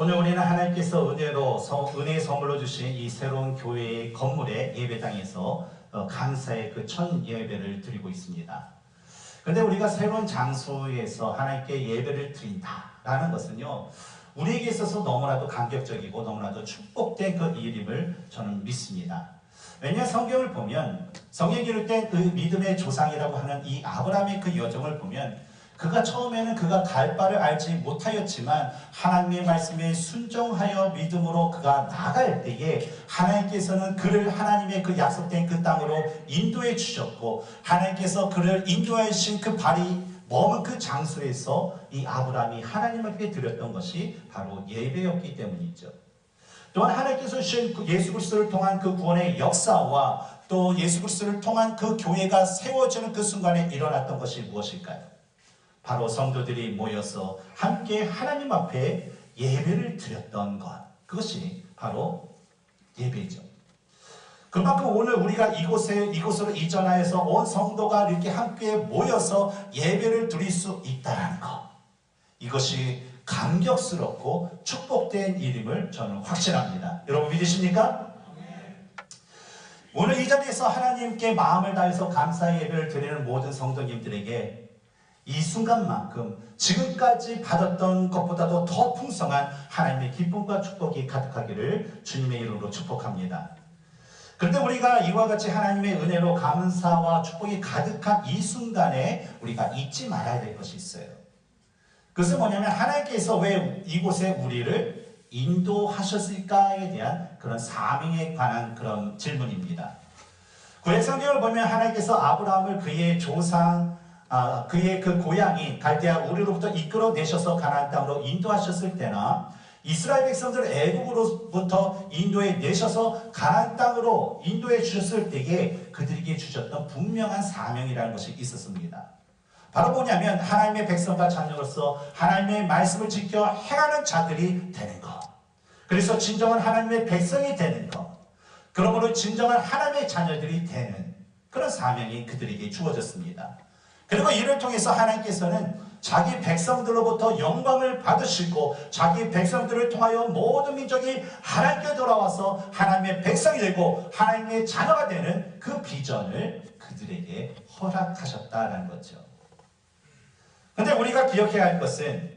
오늘 우리는 하나님께서 은혜의 선물로 주신 이 새로운 교회의 건물의 예배당에서 감사의 그 첫 예배를 드리고 있습니다. 그런데 우리가 새로운 장소에서 하나님께 예배를 드린다라는 것은요, 우리에게 있어서 너무나도 감격적이고 너무나도 축복된 그 일임을 저는 믿습니다. 왜냐하면 성경을 보면, 성경에 기록된 그 믿음의 조상이라고 하는 이 아브라함의 그 여정을 보면, 그가 처음에는 그가 갈 바를 알지 못하였지만 하나님의 말씀에 순종하여 믿음으로 그가 나갈 때에 하나님께서는 그를 하나님의 그 약속된 그 땅으로 인도해 주셨고, 하나님께서 그를 인도하신 그 발이 머문 그 장소에서 이 아브라함이 하나님 앞에 드렸던 것이 바로 예배였기 때문이죠. 또한 하나님께서 주신 예수 그리스도를 통한 그 구원의 역사와 또 예수 그리스도를 통한 그 교회가 세워지는 그 순간에 일어났던 것이 무엇일까요? 바로 성도들이 모여서 함께 하나님 앞에 예배를 드렸던 것, 그것이 바로 예배죠. 그만큼 오늘 우리가 이곳으로 이전하여서 온 성도가 이렇게 함께 모여서 예배를 드릴 수 있다는 것, 이것이 감격스럽고 축복된 일임을 저는 확신합니다. 여러분 믿으십니까? 오늘 이 자리에서 하나님께 마음을 다해서 감사의 예배를 드리는 모든 성도님들에게 이 순간만큼 지금까지 받았던 것보다도 더 풍성한 하나님의 기쁨과 축복이 가득하기를 주님의 이름으로 축복합니다. 그런데 우리가 이와 같이 하나님의 은혜로 감사와 축복이 가득한 이 순간에 우리가 잊지 말아야 될 것이 있어요. 그것은 뭐냐면 하나님께서 왜 이곳에 우리를 인도하셨을까에 대한 그런 사명에 관한 그런 질문입니다. 구약 성경을 보면 하나님께서 아브라함을 그의 조상 그의 그 고향인 갈대아 우르로부터 이끌어내셔서 가나안 땅으로 인도하셨을 때나 이스라엘 백성들을 애국으로부터 인도해 내셔서 가나안 땅으로 인도해 주셨을 때에 그들에게 주셨던 분명한 사명이라는 것이 있었습니다. 바로 뭐냐면 하나님의 백성과 자녀로서 하나님의 말씀을 지켜 행하는 자들이 되는 것, 그래서 진정한 하나님의 백성이 되는 것, 그러므로 진정한 하나님의 자녀들이 되는 그런 사명이 그들에게 주어졌습니다. 그리고 이를 통해서 하나님께서는 자기 백성들로부터 영광을 받으시고 자기 백성들을 통하여 모든 민족이 하나님께 돌아와서 하나님의 백성이 되고 하나님의 자녀가 되는 그 비전을 그들에게 허락하셨다는 거죠. 그런데 우리가 기억해야 할 것은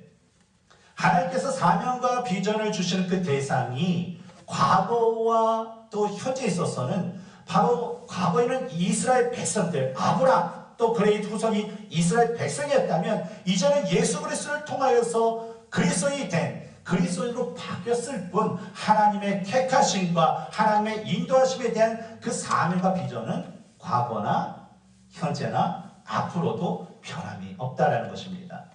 하나님께서 사명과 비전을 주시는 그 대상이 과거와 또 현재에 있어서는 바로 과거에는 이스라엘 백성들, 아브라함, 또 그의 후손이 이스라엘 백성이었다면 이제는 예수 그리스도를 통하여서 그리스도인이 된 그리스도인으로 바뀌었을 뿐 하나님의 택하심과 하나님의 인도하심에 대한 그 사명과 비전은 과거나 현재나 앞으로도 변함이 없다라는 것입니다.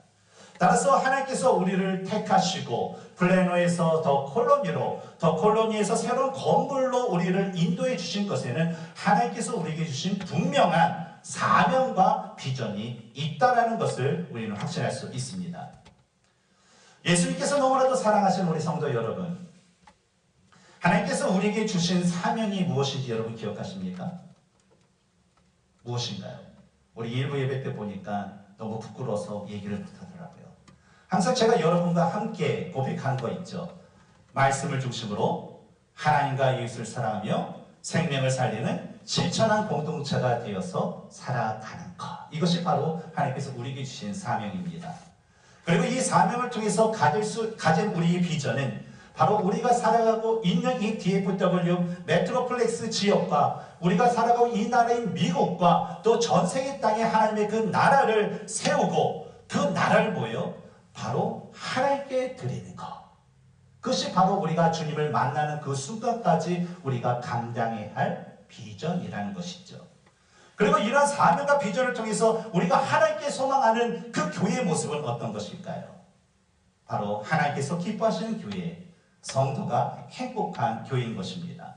따라서 하나님께서 우리를 택하시고 플래노에서 더 콜로니에서 새로운 건물로 우리를 인도해 주신 것에는 하나님께서 우리에게 주신 분명한 사명과 비전이 있다라는 것을 우리는 확신할 수 있습니다. 예수님께서 너무나도 사랑하시는 우리 성도 여러분, 하나님께서 우리에게 주신 사명이 무엇인지 여러분 기억하십니까? 무엇인가요? 우리 일부 예배 때 보니까 너무 부끄러워서 얘기를 못하더라고요. 항상 제가 여러분과 함께 고백하는 거 있죠. 말씀을 중심으로 하나님과 이웃을 사랑하며 생명을 살리는 실천한 공동체가 되어서 살아가는 것, 이것이 바로 하나님께서 우리에게 주신 사명입니다. 그리고 이 사명을 통해서 가진 우리의 비전은 바로 우리가 살아가고 있는 이 DFW 메트로플렉스 지역과 우리가 살아가고 이 나라인 미국과 또 전 세계 땅에 하나님의 그 나라를 세우고 그 나라를 바로 하나님께 드리는 것, 그것이 바로 우리가 주님을 만나는 그 순간까지 우리가 감당해야 할 비전이라는 것이죠. 그리고 이러한 사명과 비전을 통해서 우리가 하나님께 소망하는 그 교회의 모습은 어떤 것일까요? 바로 하나님께서 기뻐하시는 교회, 성도가 행복한 교회인 것입니다.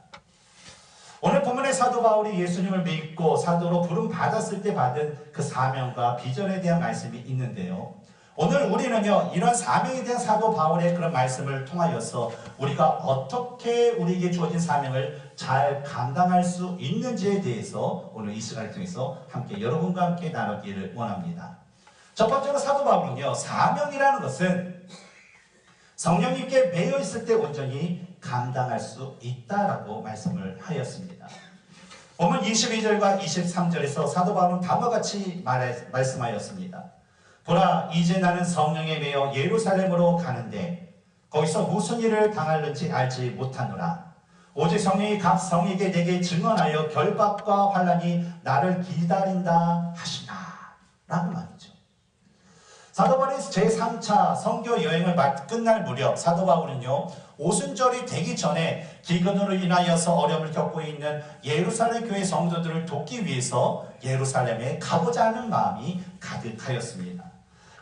오늘 본문의 사도 바울이 예수님을 믿고 사도로 부름 받았을 때 받은 그 사명과 비전에 대한 말씀이 있는데요, 오늘 우리는요, 이런 사명에 대한 사도 바울의 그런 말씀을 통하여서 우리가 어떻게 우리에게 주어진 사명을 잘 감당할 수 있는지에 대해서 오늘 이 시간을 통해서 함께 여러분과 함께 나누기를 원합니다. 첫 번째로 사도 바울은요, 사명이라는 것은 성령님께 매여 있을 때 온전히 감당할 수 있다라고 말씀을 하였습니다. 본문 22절과 23절에서 사도 바울은 다음과 같이 말씀하였습니다. 보라, 이제 나는 성령에 매여 예루살렘으로 가는데 거기서 무슨 일을 당할는지 알지 못하노라. 오직 성령이 각 성에게 내게 증언하여 결박과 환난이 나를 기다린다 하시나 라고 말이죠. 사도 바울의 제3차 선교 여행을 끝날 무렵 사도 바울은요, 오순절이 되기 전에 기근으로 인하여서 어려움을 겪고 있는 예루살렘 교회 성도들을 돕기 위해서 예루살렘에 가고자 하는 마음이 가득하였습니다.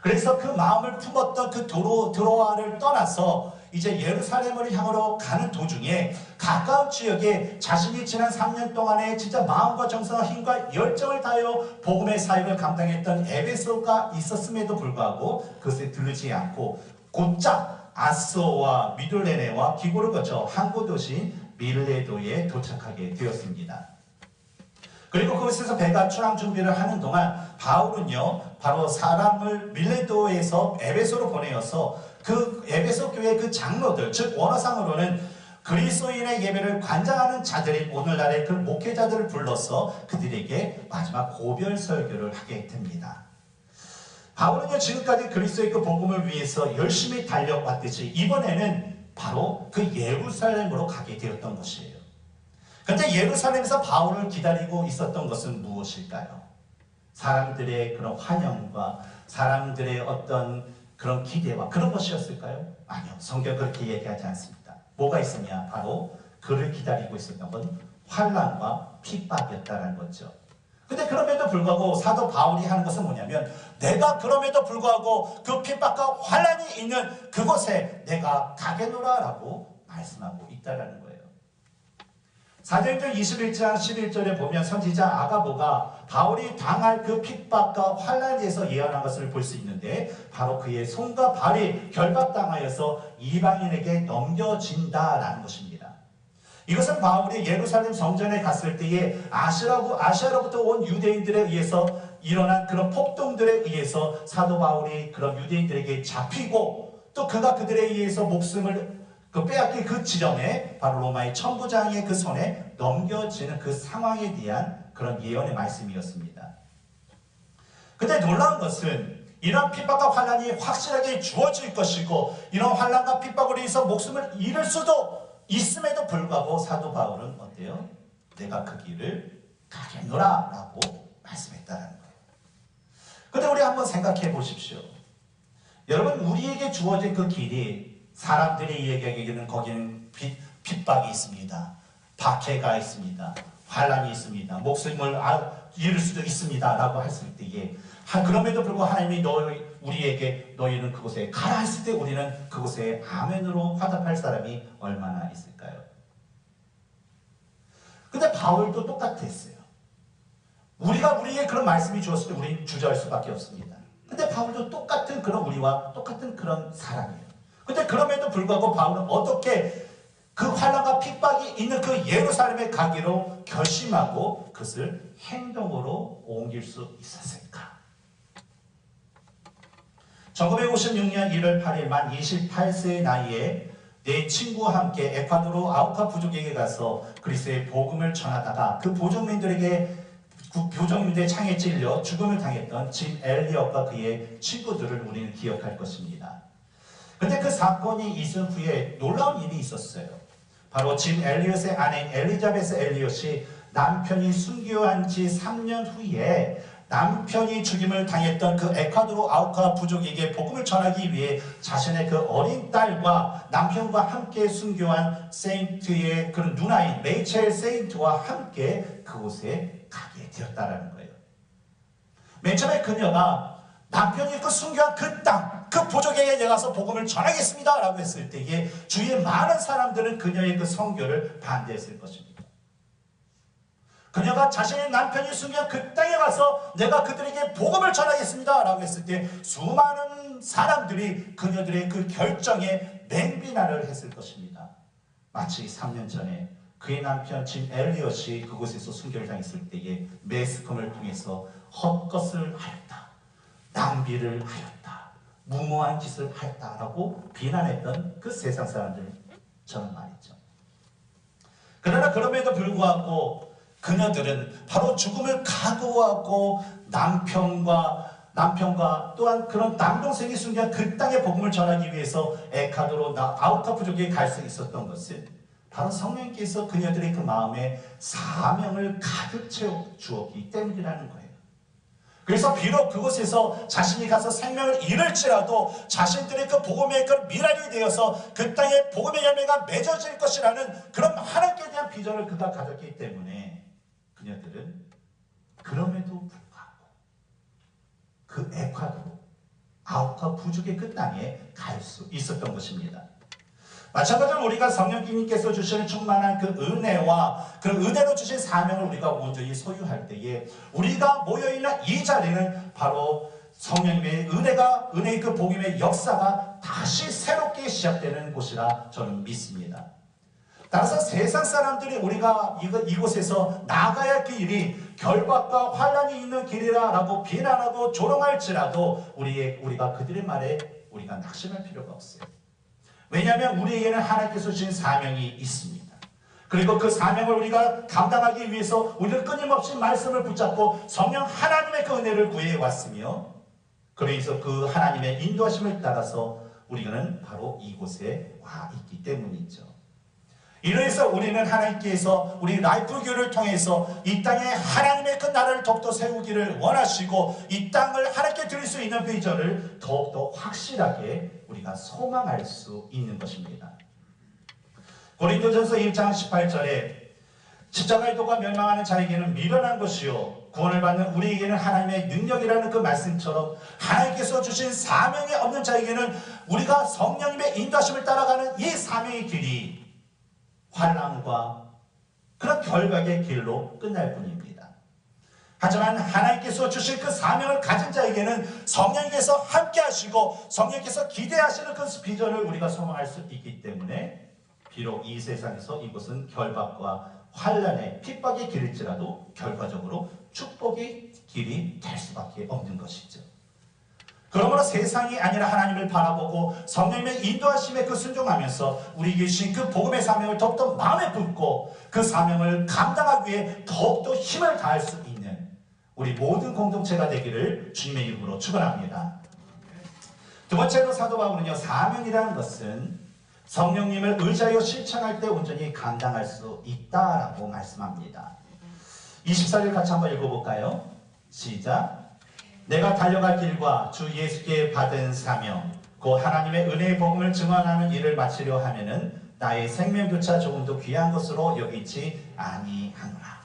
그래서 그 마음을 품었던 그 드로아를 떠나서 이제 예루살렘을 향으로 가는 도중에 가까운 지역에 자신이 지난 3년 동안에 진짜 마음과 정성과 힘과 열정을 다하여 복음의 사역을 감당했던 에베소가 있었음에도 불구하고 그것에 들르지 않고 곧장 아소와 미둘레네와 기고를 거쳐 항구 도시인 밀레도에 도착하게 되었습니다. 그리고 그곳에서 배가 출항 준비를 하는 동안 바울은요, 바로 사람을 밀레도에서 에베소로 보내어서 그 에베소 교회 그 장로들, 즉 원어상으로는 그리스도인의 예배를 관장하는 자들인 오늘날의 그 목회자들을 불러서 그들에게 마지막 고별 설교를 하게 됩니다. 바울은요, 지금까지 그리스도의 그 복음을 위해서 열심히 달려왔듯이 이번에는 바로 그 예루살렘으로 가게 되었던 것이에요. 그런데 예루살렘에서 바울을 기다리고 있었던 것은 무엇일까요? 사람들의 그런 환영과 사람들의 어떤 그런 기대와 그런 것이었을까요? 아니요. 성경은 그렇게 얘기하지 않습니다. 뭐가 있었냐? 바로 그를 기다리고 있었던 건 환난과 핍박이었다는 거죠. 근데 그럼에도 불구하고 사도 바울이 하는 것은 뭐냐면 내가 그럼에도 불구하고 그 핍박과 환난이 있는 그곳에 내가 가겠노라 라고 말씀하고 있다는 거예요. 사도행전 21장 11절에 보면 선지자 아가보가 바울이 당할 그 핍박과 환난에 대해서 예언한 것을 볼 수 있는데 바로 그의 손과 발이 결박당하여서 이방인에게 넘겨진다라는 것입니다. 이것은 바울이 예루살렘 성전에 갔을 때에 아시아로부터 온 유대인들에 의해서 일어난 그런 폭동들에 의해서 사도 바울이 그런 유대인들에게 잡히고 또 그가 그들에 의해서 목숨을 빼앗길 그 지점에 바로 로마의 천부장의 그 손에 넘겨지는 그 상황에 대한 그런 예언의 말씀이었습니다. 근데 놀라운 것은 이런 핍박과 환난이 확실하게 주어질 것이고 이런 환난과 핍박으로 인해서 목숨을 잃을 수도 있음에도 불구하고 사도 바울은 어때요? 내가 그 길을 가겠노라 라고 말씀했다는 거예요. 근데 우리 한번 생각해 보십시오. 여러분, 우리에게 주어진 그 길이 사람들이 얘기하기에는 거기는 핍박이 있습니다. 박해가 있습니다. 환난이 있습니다. 목숨을 잃을 수도 있습니다. 라고 했을 때에 그럼에도 불구하고 하나님이 우리에게 너희는 그곳에 가라 했을 때 우리는 그곳에 아멘으로 화답할 사람이 얼마나 있을까요? 근데 바울도 똑같았어요. 우리에게 그런 말씀이 주었을 때 우리는 주저할 수밖에 없습니다. 근데 바울도 똑같은 그런 우리와 똑같은 그런 사람이에요. 근데 그럼에도 불구하고 바울은 어떻게 그 환난과 핍박이 있는 그 예루살렘에 가기로 결심하고 그것을 행동으로 옮길 수 있었을까? 1956년 1월 8일 만 28세의 나이에 내 친구와 함께 에콰도르 아우카 부족에게 가서 그리스도의 복음을 전하다가 그 부족민들의 창에 찔려 죽음을 당했던 짐 엘리엇과 그의 친구들을 우리는 기억할 것입니다. 근데 그 사건이 있은 후에 놀라운 일이 있었어요. 바로 짐 엘리엇의 아내 엘리자베스 엘리엇이 남편이 순교한 지 3년 후에 남편이 죽임을 당했던 그 에콰도르 아우카 부족에게 복음을 전하기 위해 자신의 그 어린 딸과 남편과 함께 순교한 세인트의 그런 누나인 레이첼 세인트와 함께 그곳에 가게 되었다는 거예요. 맨 처음에 그녀가 남편이 그 순교한 그 땅, 그 부족에게 가서 복음을 전하겠습니다 라고 했을 때에 주위의 많은 사람들은 그녀의 그 선교를 반대했을 것입니다. 그녀가 자신의 남편이 순교한 그 땅에 가서 내가 그들에게 복음을 전하겠습니다 라고 했을 때 수많은 사람들이 그녀들의 그 결정에 맹비난을 했을 것입니다. 마치 3년 전에 그의 남편 짐 엘리엇이 그곳에서 순교를 당했을 때에 매스컴을 통해서 헛것을 하였다, 낭비를 하였다, 무모한 짓을 했다라고 비난했던 그 세상 사람들처럼 말이죠. 그러나 그럼에도 불구하고 그녀들은 바로 죽음을 각오하고 남편과 또한 그런 남동생이 숨긴 그 땅의 복음을 전하기 위해서 에카도로 아우카 부족에 갈 수 있었던 것은 바로 성령께서 그녀들의 그 마음에 사명을 가득 채워 주었기 때문이라는 거예요. 그래서 비록 그곳에서 자신이 가서 생명을 잃을지라도 자신들의 그 복음의 그 미랄이 되어서 그 땅에 복음의 열매가 맺어질 것이라는 그런 하나님께 대한 비전을 그가 가졌기 때문에 그녀들은 그럼에도 불구하고 그 에콰도로 아우카 부족의 그 땅에 갈 수 있었던 것입니다. 마찬가지로 우리가 성령님께서 주시는 충만한 그 은혜와 그 은혜로 주신 사명을 우리가 온전히 소유할 때에 우리가 모여있는 이 자리는 바로 성령님의 은혜의 그 복음의 역사가 다시 새롭게 시작되는 곳이라 저는 믿습니다. 따라서 세상 사람들이 우리가 이곳에서 나가야 할 길이 결박과 환란이 있는 길이라고 비난하고 조롱할지라도 우리가 그들의 말에 우리가 낙심할 필요가 없어요. 왜냐하면 우리에게는 하나님께서 주신 사명이 있습니다. 그리고 그 사명을 우리가 감당하기 위해서 우리는 끊임없이 말씀을 붙잡고 성령 하나님의 그 은혜를 구해왔으며 그래서 그 하나님의 인도하심을 따라서 우리는 바로 이곳에 와 있기 때문이죠. 이래서 우리는 하나님께서 우리 라이프교를 통해서 이 땅에 하나님의 그 나라를 더욱더 세우기를 원하시고 이 땅을 하나님께 드릴 수 있는 비전을 더욱더 확실하게 우리가 소망할 수 있는 것입니다. 고린도전서 1장 18절에 십자가의 도가 멸망하는 자에게는 미련한 것이요 구원을 받는 우리에게는 하나님의 능력이라는 그 말씀처럼 하나님께서 주신 사명이 없는 자에게는 우리가 성령님의 인도하심을 따라가는 이 사명의 길이 환난과 그런 결박의 길로 끝날 뿐입니다. 하지만 하나님께서 주신 그 사명을 가진 자에게는 성령께서 함께 하시고 성령께서 기대하시는 그 비전을 우리가 소망할 수 있기 때문에 비록 이 세상에서 이곳은 결박과 환난의 핍박의 길일지라도 결과적으로 축복의 길이 될 수밖에 없는 것이죠. 그러므로 세상이 아니라 하나님을 바라보고 성령님의 인도하심에 그 순종하면서 우리에게 주신 그 복음의 사명을 더욱더 마음에 품고 그 사명을 감당하기 위해 더욱더 힘을 다할 수 있는 우리 모든 공동체가 되기를 주님의 이름으로 축원합니다. 두 번째로 사도 바울은요, 사명이라는 것은 성령님을 의지하여 실천할 때 온전히 감당할 수 있다라고 말씀합니다. 24절 같이 한번 읽어볼까요? 시작. 내가 달려갈 길과 주 예수께 받은 사명 곧 하나님의 은혜의 복음을 증언하는 일을 마치려 하면은 나의 생명조차 조금도 귀한 것으로 여기지 아니하노라.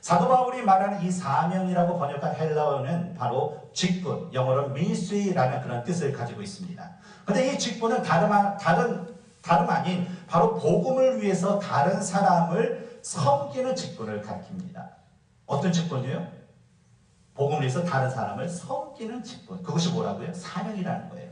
사도 바울이 말하는 이 사명이라고 번역한 헬라어는 바로 직분, 영어로 ministry라는 그런 뜻을 가지고 있습니다. 근데 이 직분은 다름 아닌 바로 복음을 위해서 다른 사람을 섬기는 직분을 가리킵니다. 어떤 직분이요? 복음을 위해서 다른 사람을 섬기는 직분. 그것이 뭐라고요? 사명이라는 거예요.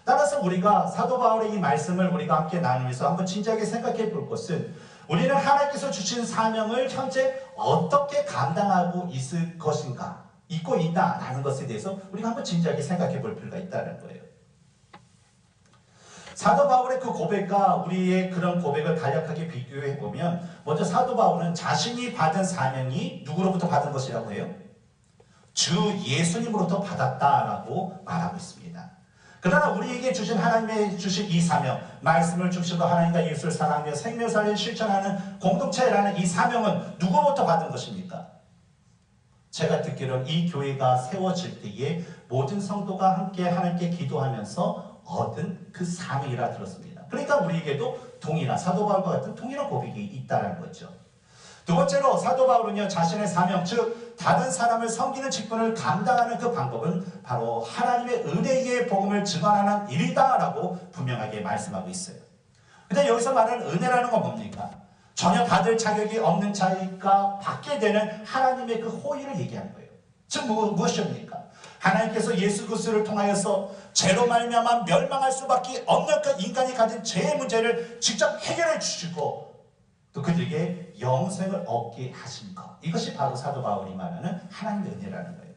따라서 우리가 사도 바울의 이 말씀을 우리가 함께 나누면서 한번 진지하게 생각해 볼 것은 우리는 하나님께서 주신 사명을 현재 어떻게 감당하고 있을 것인가, 있고 있다라는 것에 대해서 우리가 한번 진지하게 생각해 볼 필요가 있다는 거예요. 사도 바울의 그 고백과 우리의 그런 고백을 간략하게 비교해 보면 먼저 사도 바울은 자신이 받은 사명이 누구로부터 받은 것이라고 해요? 주 예수님으로부터 받았다라고 말하고 있습니다. 그러나 우리에게 주신 하나님의 주신 이 사명, 말씀을 중심으로 하나님과 예수를 사랑하며 생명사를 실천하는 공동체라는 이 사명은 누구로부터 받은 것입니까? 제가 듣기로는 이 교회가 세워질 때에 모든 성도가 함께 하나님께 기도하면서 얻은 그 사명이라 들었습니다. 그러니까 우리에게도 동일한 사도 바울과 같은 동일한 고백이 있다는 거죠. 두 번째로 사도 바울은요, 자신의 사명, 즉 다른 사람을 섬기는 직분을 감당하는 그 방법은 바로 하나님의 은혜의 복음을 증언하는 일이다라고 분명하게 말씀하고 있어요. 근데 여기서 말하는 은혜라는 건 뭡니까? 전혀 받을 자격이 없는 자가 받게 되는 하나님의 그 호의를 얘기하는 거예요. 즉 무엇입니까? 하나님께서 예수 그리스도를 통하여서 죄로 말미암아 멸망할 수밖에 없는 그 인간이 가진 죄의 문제를 직접 해결해 주시고 또 그들에게 영생을 얻게 하신 것. 이것이 바로 사도 바울이 말하는 하나님의 은혜라는 거예요.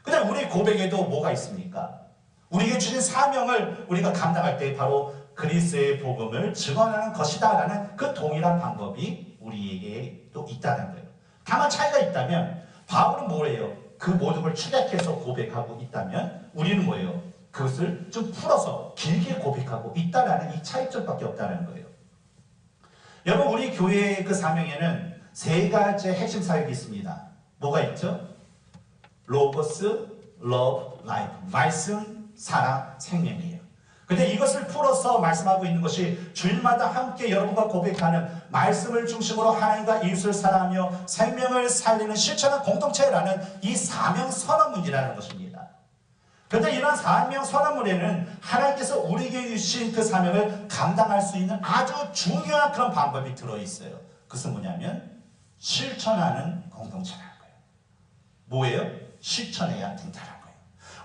근데 우리 고백에도 뭐가 있습니까? 우리에게 주신 사명을 우리가 감당할 때 바로 그리스도의 복음을 증언하는 것이다 라는 그 동일한 방법이 우리에게 또 있다는 거예요. 다만 차이가 있다면 바울은 뭐예요? 그 모든 걸 축약해서 고백하고 있다면 우리는 뭐예요? 그것을 좀 풀어서 길게 고백하고 있다라는 이 차이점밖에 없다는 거예요. 여러분, 우리 교회의 그 사명에는 세 가지 핵심 사역이 있습니다. 뭐가 있죠? 로고스, 러브, 라이프. 말씀, 사랑, 생명이에요. 근데 이것을 풀어서 말씀하고 있는 것이 주일마다 함께 여러분과 고백하는 말씀을 중심으로 하나님과 이웃을 사랑하며 생명을 살리는 실천한 공동체라는 이 사명 선언문이라는 것입니다. 그런데 이런 사명 선언문에는 하나님께서 우리에게 주신 그 사명을 감당할 수 있는 아주 중요한 그런 방법이 들어있어요. 그것은 뭐냐면 실천하는 공동체라는 거예요. 뭐예요? 실천해야 된다는 거예요.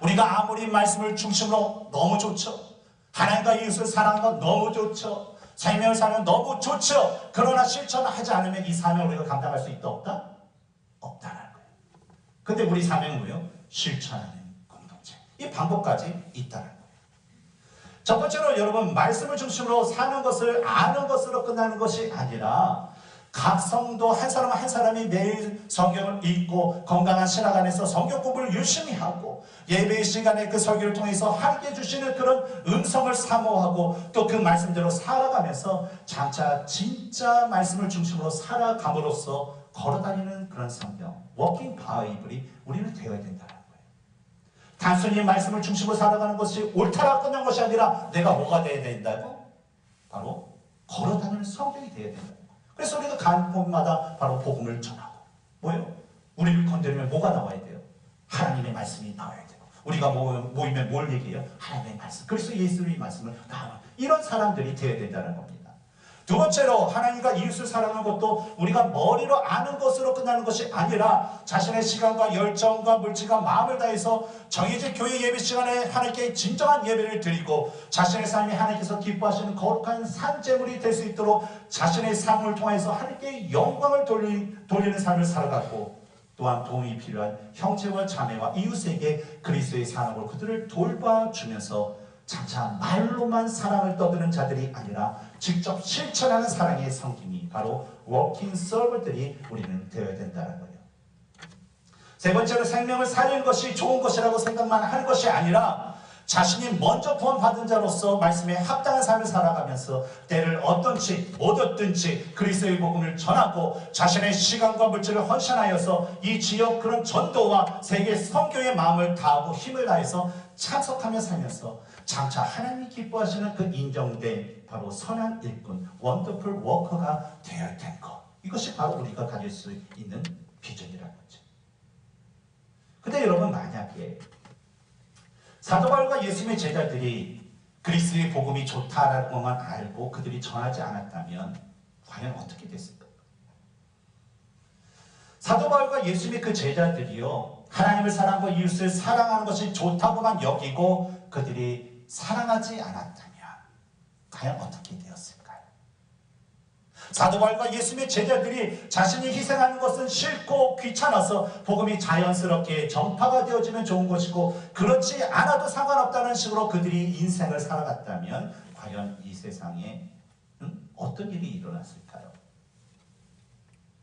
우리가 아무리 말씀을 중심으로 너무 좋죠. 하나님과 이웃을 사랑하는 건 너무 좋죠. 생명을 사는 건 너무 좋죠. 그러나 실천을 하지 않으면 이 사명을 우리가 감당할 수 있다 없다? 없다는 거예요. 근데 우리 사명은 뭐예요? 실천하는 공동체. 이 방법까지 있다는 거예요. 첫 번째로 여러분, 말씀을 중심으로 사는 것을 아는 것으로 끝나는 것이 아니라 각 성도 한 사람 한 사람이 매일 성경을 읽고 건강한 신학 안에서 성경 공부를 열심히 하고 예배의 시간에 그 설교를 통해서 하나님께 주시는 그런 음성을 사모하고 또 그 말씀대로 살아가면서 장차 진짜 말씀을 중심으로 살아감으로써 걸어다니는 그런 성경, 워킹 바이블이 우리는 되어야 된다는 거예요. 단순히 말씀을 중심으로 살아가는 것이 옳다라 끝난 것이 아니라 내가 뭐가 되어야 된다고? 바로 걸어다니는 성경이 되어야 된다. 그래서 우리가 간 곳마다 바로 복음을 전하고 뭐예요? 우리를 건드리면 뭐가 나와야 돼요? 하나님의 말씀이 나와야 돼요. 우리가 모이면 뭘 얘기해요? 하나님의 말씀. 그래서 예수님의 말씀을 나와. 이런 사람들이 되어야 된다는 겁니다. 두 번째로 하나님과 이웃을 사랑하는 것도 우리가 머리로 아는 것으로 끝나는 것이 아니라 자신의 시간과 열정과 물질과 마음을 다해서 정해진 교회 예배 시간에 하나님께 진정한 예배를 드리고 자신의 삶이 하나님께서 기뻐하시는 거룩한 산재물이 될 수 있도록 자신의 삶을 통해서 하나님께 영광을 돌리는 삶을 살아가고 또한 도움이 필요한 형제와 자매와 이웃에게 그리스도의 사랑으로 그들을 돌봐주면서 장차 말로만 사랑을 떠드는 자들이 아니라 직접 실천하는 사랑의 성김이 바로 워킹 서버들이 우리는 되어야 된다는 거예요. 세 번째로 생명을 살리는 것이 좋은 것이라고 생각만 하는 것이 아니라 자신이 먼저 구원받은 자로서 말씀에 합당한 삶을 살아가면서 때를 얻든지 못 얻든지 그리스도의 복음을 전하고 자신의 시간과 물질을 헌신하여서 이 지역 그런 전도와 세계 선교의 마음을 다하고 힘을 다해서 참석하며 살면서 장차 하나님이 기뻐하시는 그 인정된 바로 선한 일꾼, 원더풀 워커가 되어야 된 것. 이것이 바로 우리가 가질 수 있는 비전이라는 거죠. 근데 여러분, 만약에 사도 바울과 예수님의 제자들이 그리스도의 복음이 좋다라는 것만 알고 그들이 전하지 않았다면 과연 어떻게 됐을까? 사도 바울과 예수님의 그 제자들이요, 하나님을 사랑하고 이웃을 사랑하는 것이 좋다고만 여기고 그들이 사랑하지 않았다면 과연 어떻게 되었을까요? 사도 바울과 예수님의 제자들이 자신이 희생하는 것은 싫고 귀찮아서 복음이 자연스럽게 전파가 되어지면 좋은 것이고 그렇지 않아도 상관없다는 식으로 그들이 인생을 살아갔다면 과연 이 세상에 어떤 일이 일어났을까요?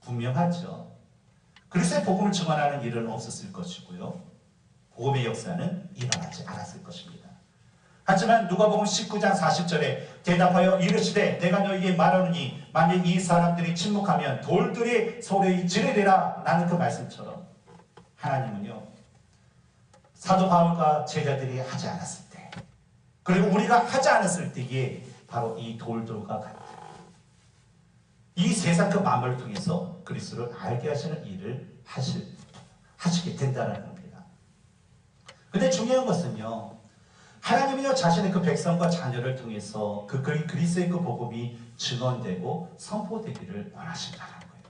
분명하죠. 그리스도의 복음을 증언하는 일은 없었을 것이고요. 복음의 역사는 일어나지 않았을 것입니다. 하지만 누가복음 19장 40절에 대답하여 이르시되 내가 너희에게 말하노니 만일 이 사람들이 침묵하면 돌들이 소리 지르리라 라는 그 말씀처럼 하나님은요, 사도 바울과 제자들이 하지 않았을 때 그리고 우리가 하지 않았을 때에 바로 이 돌들과 같은 이 세상 그 마음을 통해서 그리스도를 알게 하시는 일을 하시게 된다는 겁니다. 근데 중요한 것은요, 하나님이요 자신의 그 백성과 자녀를 통해서 그 그리스도의 그 복음이 증언되고 선포되기를 원하신다는 거예요.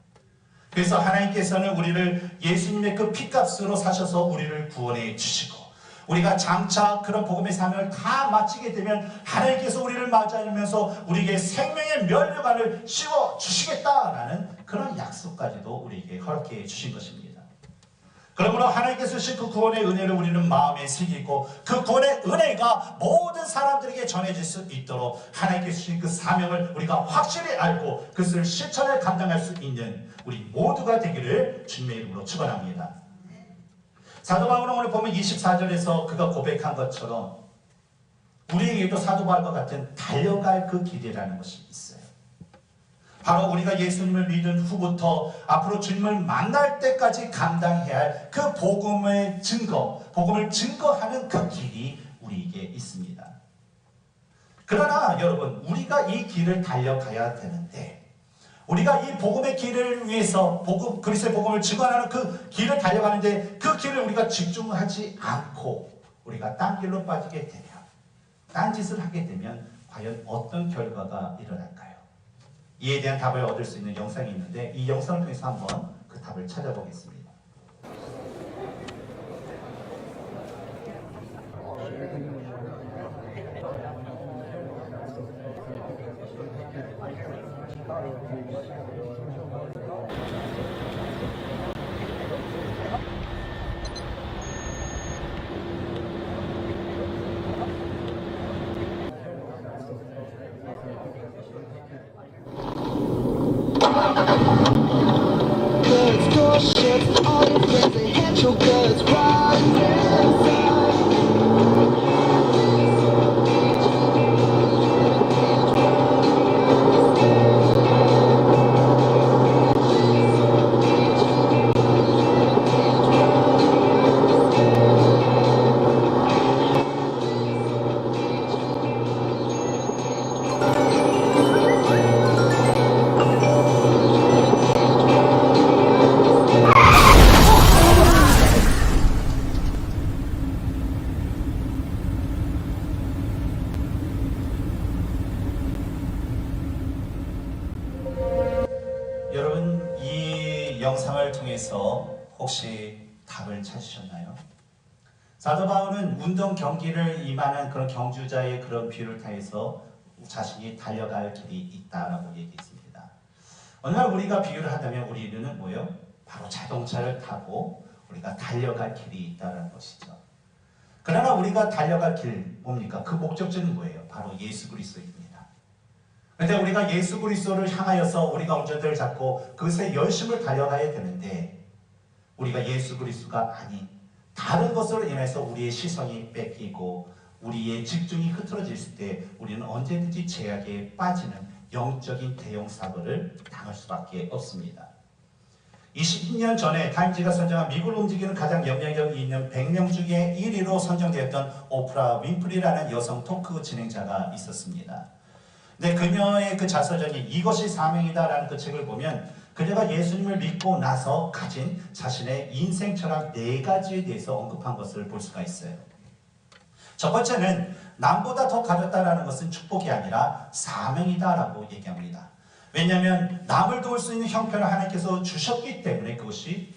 그래서 하나님께서는 우리를 예수님의 그 피값으로 사셔서 우리를 구원해 주시고 우리가 장차 그런 복음의 사명을 다 마치게 되면 하나님께서 우리를 맞이하면서 우리에게 생명의 면류관을 씌워 주시겠다라는 그런 약속까지도 우리에게 허락해 주신 것입니다. 그러므로 하나님께서 주신 그 구원의 은혜를 우리는 마음에 새기고 그 구원의 은혜가 모든 사람들에게 전해질 수 있도록 하나님께서 주신 그 사명을 우리가 확실히 알고 그것을 실천에 감당할 수 있는 우리 모두가 되기를 주님의 이름으로 축원합니다. 사도 바울은 오늘 보면 24절에서 그가 고백한 것처럼 우리에게도 사도 바울과 같은 달려갈 그 길이라는 것이 있어요. 바로 우리가 예수님을 믿은 후부터 앞으로 주님을 만날 때까지 감당해야 할 그 복음의 증거, 복음을 증거하는 그 길이 우리에게 있습니다. 그러나 여러분, 우리가 이 길을 달려가야 되는데 우리가 이 복음의 길을 위해서 그리스도의 복음을 증거하는 그 길을 달려가는데 그 길을 우리가 집중하지 않고 우리가 딴 길로 빠지게 되면, 딴 짓을 하게 되면 과연 어떤 결과가 일어날까요? 이에 대한 답을 얻을 수 있는 영상이 있는데 이 영상을 통해서 한번 그 답을 찾아보겠습니다. All your friends, they hate your guts right inside. 여러분, 이 영상을 통해서 혹시 답을 찾으셨나요? 사도 바울은 운동 경기를 임하는 그런 경주자의 그런 비유를 통해서 자신이 달려갈 길이 있다라고 얘기했습니다. 어느 날 우리가 비유를 하다면 우리는 뭐예요? 바로 자동차를 타고 우리가 달려갈 길이 있다는 것이죠. 그러나 우리가 달려갈 길 뭡니까? 그 목적지는 뭐예요? 바로 예수 그리스도입니다. 그런데 우리가 예수 그리스도를 향하여서 우리가 운전대를 잡고 그것에 열심을 달려가야 되는데 우리가 예수 그리스도가 아닌 다른 것으로 인해서 우리의 시선이 뺏기고 우리의 집중이 흐트러질 때 우리는 언제든지 제약에 빠지는 영적인 대형 사고를 당할 수밖에 없습니다. 20년 전에 타임지가 선정한 미국을 움직이는 가장 영향력이 있는 100명 중에 1위로 선정되었던 오프라 윈프리라는 여성 토크 진행자가 있었습니다. 근데 그녀의 그 자서전이 이것이 사명이다라는 그 책을 보면 그녀가 예수님을 믿고 나서 가진 자신의 인생 철학 4가지에 대해서 언급한 것을 볼 수가 있어요. 첫 번째는 남보다 더 가졌다라는 것은 축복이 아니라 사명이다라고 얘기합니다. 왜냐하면 남을 도울 수 있는 형편을 하나님께서 주셨기 때문에 그것이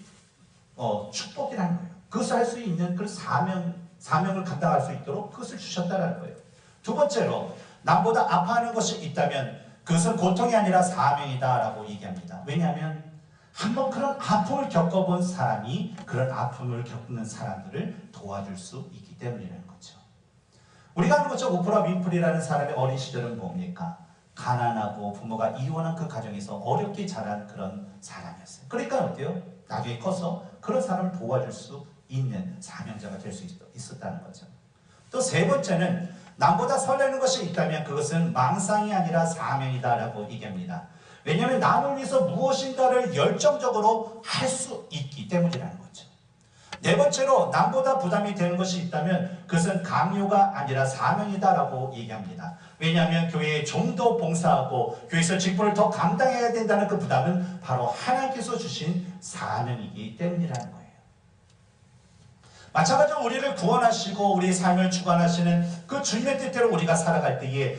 축복이라는 거예요. 그것을 할 수 있는 그 사명을 감당할 수 있도록 그것을 주셨다라는 거예요. 두 번째로 남보다 아파하는 것이 있다면 그것은 고통이 아니라 사명이다라고 얘기합니다. 왜냐하면 한번 그런 아픔을 겪어본 사람이 그런 아픔을 겪는 사람들을 도와줄 수 있기 때문이라는 거죠. 우리가 아는 것처럼 오프라 윈프리라는 사람의 어린 시절은 뭡니까? 가난하고 부모가 이혼한 그 가정에서 어렵게 자란 그런 사람이었어요. 그러니까 어때요? 나중에 커서 그런 사람을 도와줄 수 있는 사명자가 될 수 있었다는 거죠. 또 세 번째는 남보다 설레는 것이 있다면 그것은 망상이 아니라 사명이다라고 얘기합니다. 왜냐하면 남을 위해서 무엇인가를 열정적으로 할 수 있기 때문이라는 거죠. 네 번째로 남보다 부담이 되는 것이 있다면 그것은 강요가 아니라 사명이다라고 얘기합니다. 왜냐하면 교회에 좀 더 봉사하고 교회에서 직분을 더 감당해야 된다는 그 부담은 바로 하나님께서 주신 사명이기 때문이라는 거예요. 마찬가지로 우리를 구원하시고 우리의 삶을 주관하시는 그 주님의 뜻대로 우리가 살아갈 때에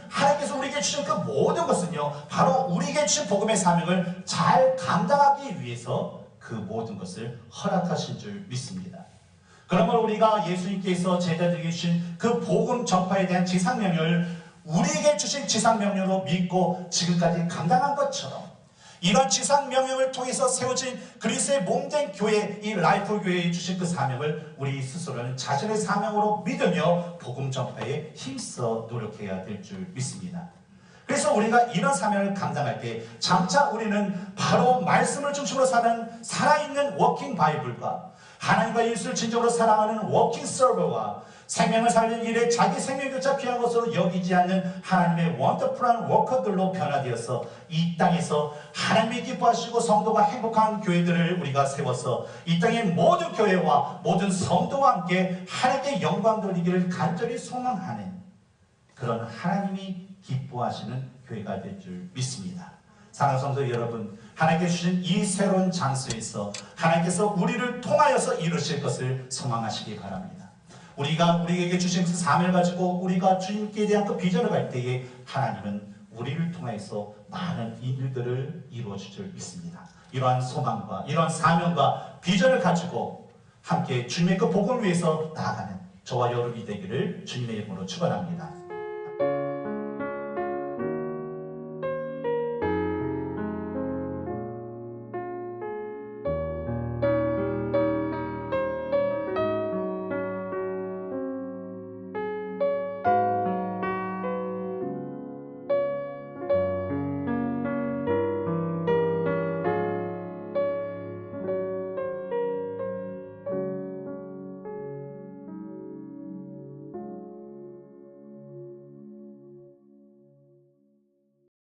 하나님께서 우리에게 주신 그 모든 것은요 바로 우리에게 주신 복음의 사명을 잘 감당하기 위해서 그 모든 것을 허락하신 줄 믿습니다. 그러므로 우리가 예수님께서 제자들에게 주신 그 복음 전파에 대한 지상명령을 우리에게 주신 지상명령으로 믿고 지금까지 감당한 것처럼 이런 지상 명령을 통해서 세워진 그리스도의 몸된 교회, 이 라이프 교회에 주신 그 사명을 우리 스스로는 자신의 사명으로 믿으며 복음 전파에 힘써 노력해야 될 줄 믿습니다. 그래서 우리가 이런 사명을 감당할 때 장차 우리는 바로 말씀을 중심으로 사는 살아있는 워킹 바이블과 하나님과 예수를 진정으로 사랑하는 워킹 서버와 생명을 살리는 일에 자기 생명조차 귀한 것으로 여기지 않는 하나님의 원더풀한 워커들로 변화되어서 이 땅에서 하나님이 기뻐하시고 성도가 행복한 교회들을 우리가 세워서 이 땅의 모든 교회와 모든 성도와 함께 하나님께 영광 돌리기를 간절히 소망하는 그런 하나님이 기뻐하시는 교회가 될 줄 믿습니다. 사랑하는 성도 여러분, 하나님께서 주신 이 새로운 장소에서 하나님께서 우리를 통하여서 이루실 것을 소망하시기 바랍니다. 우리가 우리에게 주신 그 사명을 가지고 우리가 주님께 대한 그 비전을 갈 때에 하나님은 우리를 통해서 많은 일들을 이루어 주실 줄 믿습니다. 이러한 소망과 이러한 사명과 비전을 가지고 함께 주님의 그 복음을 위해서 나아가는 저와 여러분이 되기를 주님의 이름으로 축원합니다.